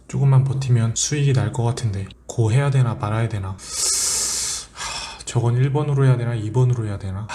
조금만 버티면 수익이 날 것 같은데 고 해야 되나 말아야 되나. 저건 1번으로 해야 되나 2번으로 해야 되나.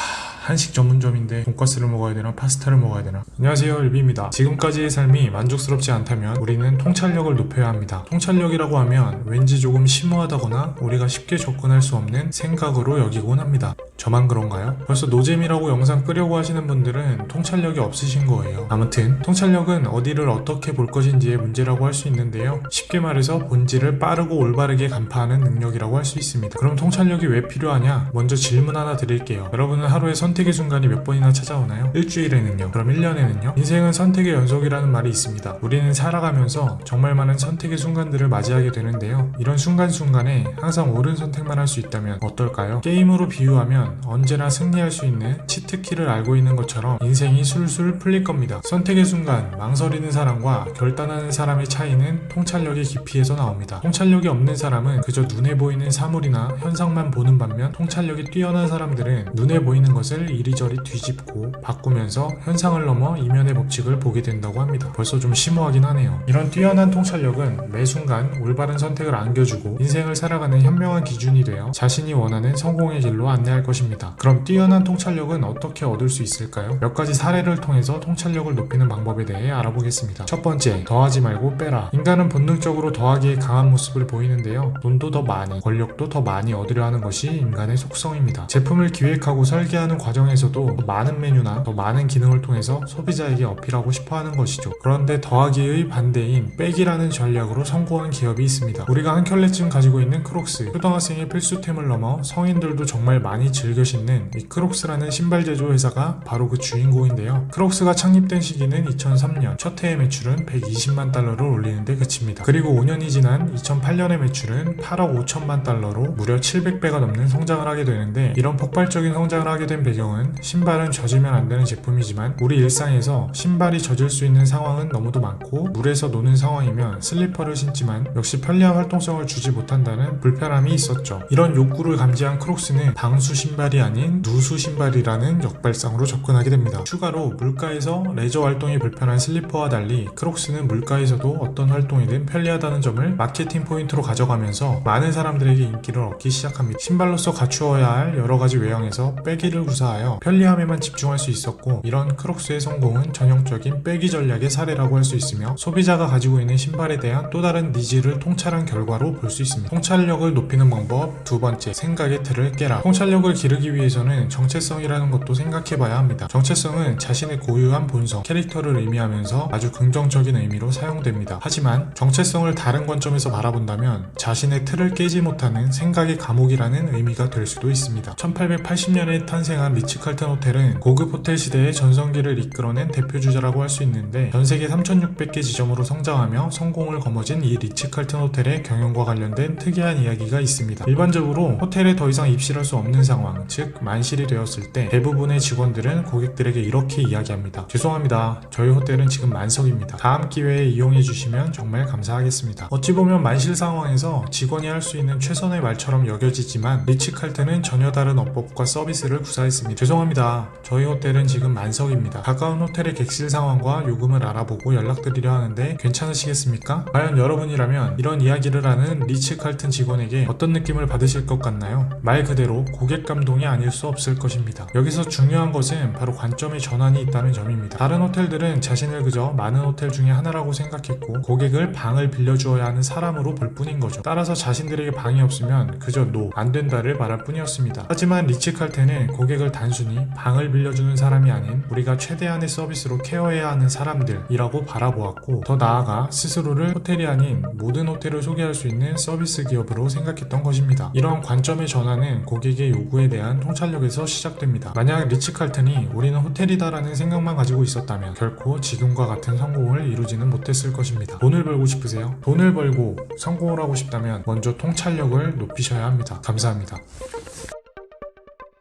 한식 전문점인데 돈가스를 먹어야 되나 파스타를 먹어야 되나. 안녕하세요, 일비입니다. 지금까지의 삶이 만족스럽지 않다면 우리는 통찰력을 높여야 합니다. 통찰력이라고 하면 왠지 조금 심오하다거나 우리가 쉽게 접근할 수 없는 생각으로 여기곤 합니다. 저만 그런가요? 벌써 노잼이라고 영상 끄려고 하시는 분들은 통찰력이 없으신 거예요. 아무튼 통찰력은 어디를 어떻게 볼 것인지의 문제라고 할 수 있는데요, 쉽게 말해서 본질을 빠르고 올바르게 간파하는 능력이라고 할 수 있습니다. 그럼 통찰력이 왜 필요하냐? 먼저 질문 하나 드릴게요. 여러분은 하루에 선택의 순간이 몇 번이나 찾아오나요? 일주일에는요? 그럼 1년에는요? 인생은 선택의 연속이라는 말이 있습니다. 우리는 살아가면서 정말 많은 선택의 순간들을 맞이하게 되는데요, 이런 순간순간에 항상 옳은 선택만 할 수 있다면 어떨까요? 게임으로 비유하면 언제나 승리할 수 있는 치트키를 알고 있는 것처럼 인생이 술술 풀릴 겁니다. 선택의 순간 망설이는 사람과 결단하는 사람의 차이는 통찰력의 깊이에서 나옵니다. 통찰력이 없는 사람은 그저 눈에 보이는 사물이나 현상만 보는 반면, 통찰력이 뛰어난 사람들은 눈에 보이는 것을 이리저리 뒤집고 바꾸면서 현상을 넘어 이면의 법칙을 보게 된다고 합니다. 벌써 좀 심오하긴 하네요. 이런 뛰어난 통찰력은 매 순간 올바른 선택을 안겨주고 인생을 살아가는 현명한 기준이 되어 자신이 원하는 성공의 길로 안내할 것입니다. 그럼 뛰어난 통찰력은 어떻게 얻을 수 있을까요? 몇 가지 사례를 통해서 통찰력을 높이는 방법에 대해 알아보겠습니다. 첫 번째, 더하지 말고 빼라. 인간은 본능적으로 더하기에 강한 모습을 보이는데요, 돈도 더 많이, 권력도 더 많이 얻으려 하는 것이 인간의 속성입니다. 제품을 기획하고 설계하는 과정에서도 더 많은 메뉴나 더 많은 기능을 통해서 소비자에게 어필하고 싶어 하는 것이죠. 그런데 더하기의 반대인 빼기라는 전략으로 성공한 기업이 있습니다. 우리가 한 켤레쯤 가지고 있는 크록스, 초등학생의 필수템을 넘어 성인들도 정말 많이 즐겨 신는 이 크록스라는 신발 제조 회사가 바로 그 주인공인데요, 크록스가 창립된 시기는 2003년, 첫 해의 매출은 120만 달러를 올리는데 그칩니다. 그리고 5년이 지난 2008년의 매출은 8억 5천만 달러로 무려 700배가 넘는 성장을 하게 되는데, 이런 폭발적인 성장을 하게 된 배경은 신발은 젖으면 안 되는 제품이지만 우리 일상에서 신발이 젖을 수 있는 상황은 너무도 많고, 물에서 노는 상황이면 슬리퍼를 신지만 역시 편리한 활동성을 주지 못한다는 불편함이 있었죠. 이런 욕구를 감지한 크록스는 방수 신발이 아닌 누수 신발이라는 역발상으로 접근하게 됩니다. 추가로 물가에서 레저 활동이 불편한 슬리퍼와 달리 크록스는 물가에서도 어떤 활동이든 편리하다는 점을 마케팅 포인트로 가져가면서 많은 사람들에게 인기를 얻기 시작합니다. 신발로서 갖추어야 할 여러가지 외형에서 빼기를 구사하여 편리함에만 집중할 수 있었고, 이런 크록스의 성공은 전형적인 빼기 전략의 사례라고 할 수 있으며 소비자가 가지고 있는 신발에 대한 또 다른 니즈를 통찰한 결과로 볼 수 있습니다. 통찰력을 높이는 방법 두 번째, 생각의 틀을 깨라. 통찰력을 기르기 위해서는 정체성이라는 것도 생각해봐야 합니다. 정체성은 자신의 고유한 본성, 캐릭터를 의미하면서 아주 긍정적인 의미로 사용됩니다. 하지만 정체성을 다른 관점에서 바라본다면 자신의 틀을 깨지 못하는 생각의 감옥이라는 의미가 될 수도 있습니다. 1880년에 탄생한 리츠칼튼 호텔은 고급 호텔 시대의 전성기를 이끌어낸 대표주자라고 할 수 있는데, 전세계 3,600개 지점으로 성장하며 성공을 거머쥔 이 리츠칼튼 호텔의 경영과 관련된 특이한 이야기가 있습니다. 일반적으로 호텔에 더 이상 입실할 수 없는 상황, 즉 만실이 되었을 때 대부분의 직원들은 고객들에게 이렇게 이야기합니다. 죄송합니다, 저희 호텔은 지금 만석입니다. 다음 기회에 이용해 주시면 정말 감사하겠습니다. 어찌 보면 만실 상황에서 직원이 할 수 있는 최선의 말처럼 여겨지지만 리츠칼튼은 전혀 다른 어법과 서비스를 구사했습니다. 죄송합니다, 저희 호텔은 지금 만석입니다. 가까운 호텔의 객실 상황과 요금을 알아보고 연락드리려 하는데 괜찮으시겠습니까? 과연 여러분이라면 이런 이야기를 하는 리츠칼튼 직원에게 어떤 느낌을 받으실 것 같나요? 말 그대로 고객 감동이 아닐 수 없을 것입니다. 여기서 중요한 것은 바로 관점의 전환이 있다는 점입니다. 다른 호텔들은 자신을 그저 많은 호텔 중에 하나라고 생각했고 고객을 방을 빌려주어야 하는 사람으로 볼 뿐인 거죠. 따라서 자신들에게 방이 없으면 그저 노, 안 된다를 말할 뿐이었습니다. 하지만 리츠칼튼은 고객을 단순히 방을 빌려주는 사람이 아닌 우리가 최대한의 서비스로 케어해야 하는 사람들이라고 바라보았고, 더 나아가 스스로를 호텔이 아닌 모든 호텔을 소개할 수 있는 서비스 기업으로 생각했던 것입니다. 이러한 관점의 전환은 고객의 요구에 대한 통찰력에서 시작됩니다. 만약 리츠칼튼이 우리는 호텔이다라는 생각만 가지고 있었다면 결코 지금과 같은 성공을 이루지는 못했을 것입니다. 돈을 벌고 싶으세요? 돈을 벌고 성공을 하고 싶다면 먼저 통찰력을 높이셔야 합니다. 감사합니다.